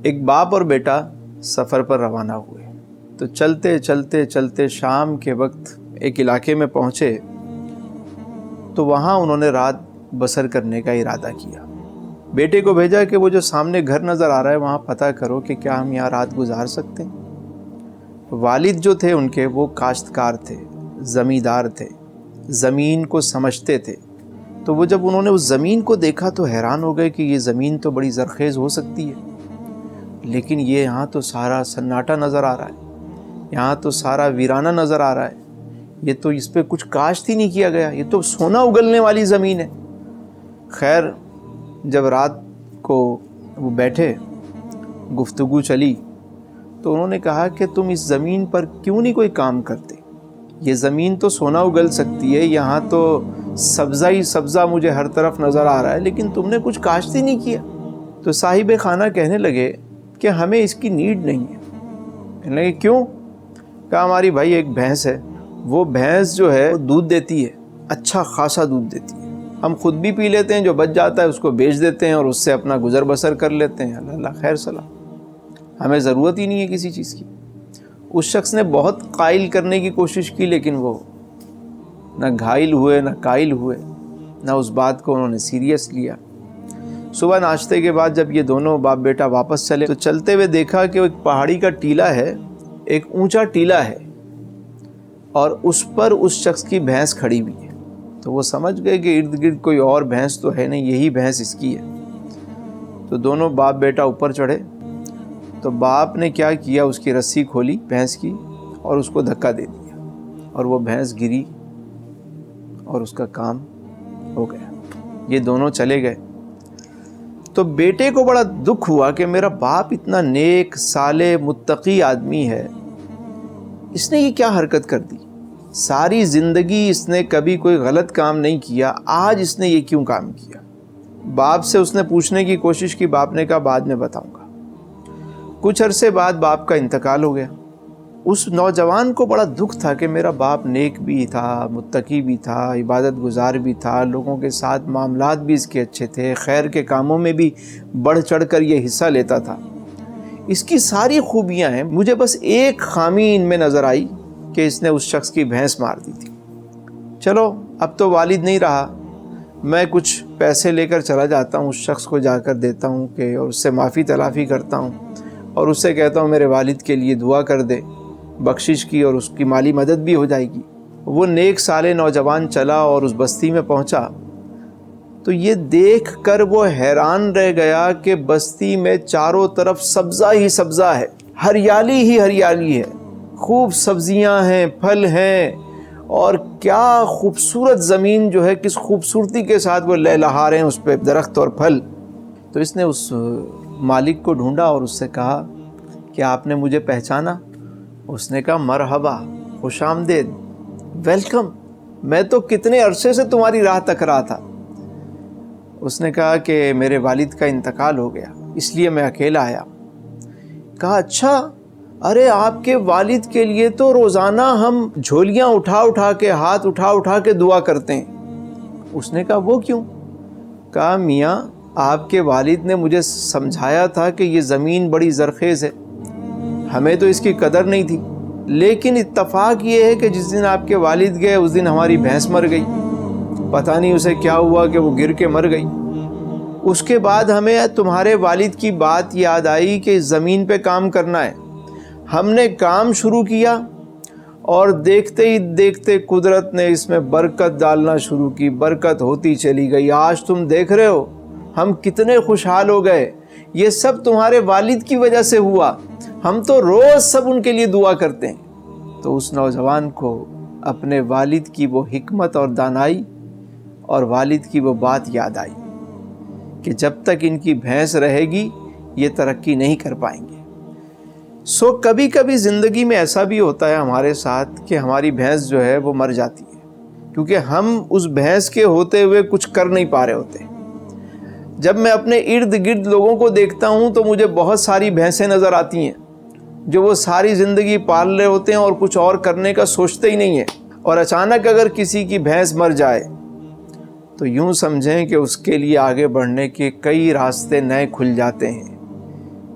ایک باپ اور بیٹا سفر پر روانہ ہوئے تو چلتے چلتے چلتے شام کے وقت ایک علاقے میں پہنچے تو وہاں انہوں نے رات بسر کرنے کا ارادہ کیا۔ بیٹے کو بھیجا کہ وہ جو سامنے گھر نظر آ رہا ہے وہاں پتہ کرو کہ کیا ہم یہاں رات گزار سکتے ہیں۔ والد جو تھے ان کے وہ کاشتکار تھے، زمیندار تھے، زمین کو سمجھتے تھے، تو وہ جب انہوں نے اس زمین کو دیکھا تو حیران ہو گئے کہ یہ زمین تو بڑی زرخیز ہو سکتی ہے، لیکن یہ یہاں تو سارا سناٹا نظر آ رہا ہے، یہاں تو سارا ویرانہ نظر آ رہا ہے، یہ تو اس پہ کچھ کاشت ہی نہیں کیا گیا، یہ تو سونا اگلنے والی زمین ہے۔ خیر جب رات کو وہ بیٹھے، گفتگو چلی تو انہوں نے کہا کہ تم اس زمین پر کیوں نہیں کوئی کام کرتے؟ یہ زمین تو سونا اگل سکتی ہے، یہاں تو سبزہ ہی سبزہ مجھے ہر طرف نظر آ رہا ہے، لیکن تم نے کچھ کاشت ہی نہیں کیا۔ تو صاحب خانہ کہنے لگے کہ ہمیں اس کی نیڈ نہیں ہے۔ کہنے لگے کیوں؟ کہا ہماری بھائی ایک بھینس ہے، وہ بھینس جو ہے دودھ دیتی ہے، اچھا خاصا دودھ دیتی ہے، ہم خود بھی پی لیتے ہیں، جو بچ جاتا ہے اس کو بیچ دیتے ہیں اور اس سے اپنا گزر بسر کر لیتے ہیں، اللہ خیر سلام، ہمیں ضرورت ہی نہیں ہے کسی چیز کی۔ اس شخص نے بہت قائل کرنے کی کوشش کی، لیکن وہ نہ گھائل ہوئے نہ قائل ہوئے، نہ اس بات کو انہوں نے سیریس لیا۔ صبح ناشتے کے بعد جب یہ دونوں باپ بیٹا واپس چلے تو چلتے ہوئے دیکھا کہ ایک پہاڑی کا ٹیلہ ہے، ایک اونچا ٹیلہ ہے، اور اس پر اس شخص کی بھینس کھڑی ہوئی ہے۔ تو وہ سمجھ گئے کہ ارد گرد کوئی اور بھینس تو ہے نہیں، یہی بھینس اس کی ہے۔ تو دونوں باپ بیٹا اوپر چڑھے تو باپ نے کیا کیا، اس کی رسی کھولی بھینس کی اور اس کو دھکا دے دیا، اور وہ بھینس گری اور اس کا کام ہو گیا۔ یہ دونوں چلے گئے تو بیٹے کو بڑا دکھ ہوا کہ میرا باپ اتنا نیک صالح متقی آدمی ہے، اس نے یہ کیا حرکت کر دی؟ ساری زندگی اس نے کبھی کوئی غلط کام نہیں کیا، آج اس نے یہ کیوں کام کیا؟ باپ سے اس نے پوچھنے کی کوشش کی، باپ نے کہا بعد میں بتاؤں گا۔ کچھ عرصے بعد باپ کا انتقال ہو گیا۔ اس نوجوان کو بڑا دکھ تھا کہ میرا باپ نیک بھی تھا، متقی بھی تھا، عبادت گزار بھی تھا، لوگوں کے ساتھ معاملات بھی اس کے اچھے تھے، خیر کے کاموں میں بھی بڑھ چڑھ کر یہ حصہ لیتا تھا، اس کی ساری خوبیاں ہیں، مجھے بس ایک خامی ان میں نظر آئی کہ اس نے اس شخص کی بھینس مار دی تھی۔ چلو اب تو والد نہیں رہا، میں کچھ پیسے لے کر چلا جاتا ہوں، اس شخص کو جا کر دیتا ہوں کہ اور اس سے معافی تلافی کرتا ہوں اور اس سے کہتا ہوں میرے والد کے لیے دعا کر دے، بخشش کی، اور اس کی مالی مدد بھی ہو جائے گی۔ وہ نیک صالح نوجوان چلا اور اس بستی میں پہنچا تو یہ دیکھ کر وہ حیران رہ گیا کہ بستی میں چاروں طرف سبزہ ہی سبزہ ہے، ہریالی ہی ہریالی ہے، خوب سبزیاں ہیں، پھل ہیں، اور کیا خوبصورت زمین جو ہے، کس خوبصورتی کے ساتھ وہ لہلہا رہے ہیں اس پہ درخت اور پھل۔ تو اس نے اس مالک کو ڈھونڈا اور اس سے کہا کہ آپ نے مجھے پہچانا؟ اس نے کہا مرحبا، خوش آمدید، ویلکم، میں تو کتنے عرصے سے تمہاری راہ تک رہا تھا۔ اس نے کہا کہ میرے والد کا انتقال ہو گیا، اس لیے میں اکیلا آیا۔ کہا اچھا، ارے آپ کے والد کے لیے تو روزانہ ہم جھولیاں اٹھا اٹھا کے، ہاتھ اٹھا اٹھا کے دعا کرتے ہیں۔ اس نے کہا وہ کیوں؟ کہا میاں آپ کے والد نے مجھے سمجھایا تھا کہ یہ زمین بڑی زرخیز ہے، ہمیں تو اس کی قدر نہیں تھی، لیکن اتفاق یہ ہے کہ جس دن آپ کے والد گئے اس دن ہماری بھینس مر گئی، پتہ نہیں اسے کیا ہوا کہ وہ گر کے مر گئی۔ اس کے بعد ہمیں تمہارے والد کی بات یاد آئی کہ اس زمین پہ کام کرنا ہے، ہم نے کام شروع کیا اور دیکھتے ہی دیکھتے قدرت نے اس میں برکت ڈالنا شروع کی، برکت ہوتی چلی گئی، آج تم دیکھ رہے ہو ہم کتنے خوشحال ہو گئے، یہ سب تمہارے والد کی وجہ سے ہوا، ہم تو روز سب ان کے لیے دعا کرتے ہیں۔ تو اس نوجوان کو اپنے والد کی وہ حکمت اور دانائی اور والد کی وہ بات یاد آئی کہ جب تک ان کی بھینس رہے گی یہ ترقی نہیں کر پائیں گے۔ کبھی کبھی زندگی میں ایسا بھی ہوتا ہے ہمارے ساتھ کہ ہماری بھینس جو ہے وہ مر جاتی ہے، کیونکہ ہم اس بھینس کے ہوتے ہوئے کچھ کر نہیں پا رہے ہوتے۔ جب میں اپنے ارد گرد لوگوں کو دیکھتا ہوں تو مجھے بہت ساری بھینسیں نظر آتی ہیں جو وہ ساری زندگی پال رہے ہوتے ہیں اور کچھ اور کرنے کا سوچتے ہی نہیں ہیں، اور اچانک اگر کسی کی بھینس مر جائے تو یوں سمجھیں کہ اس کے لیے آگے بڑھنے کے کئی راستے نئے کھل جاتے ہیں،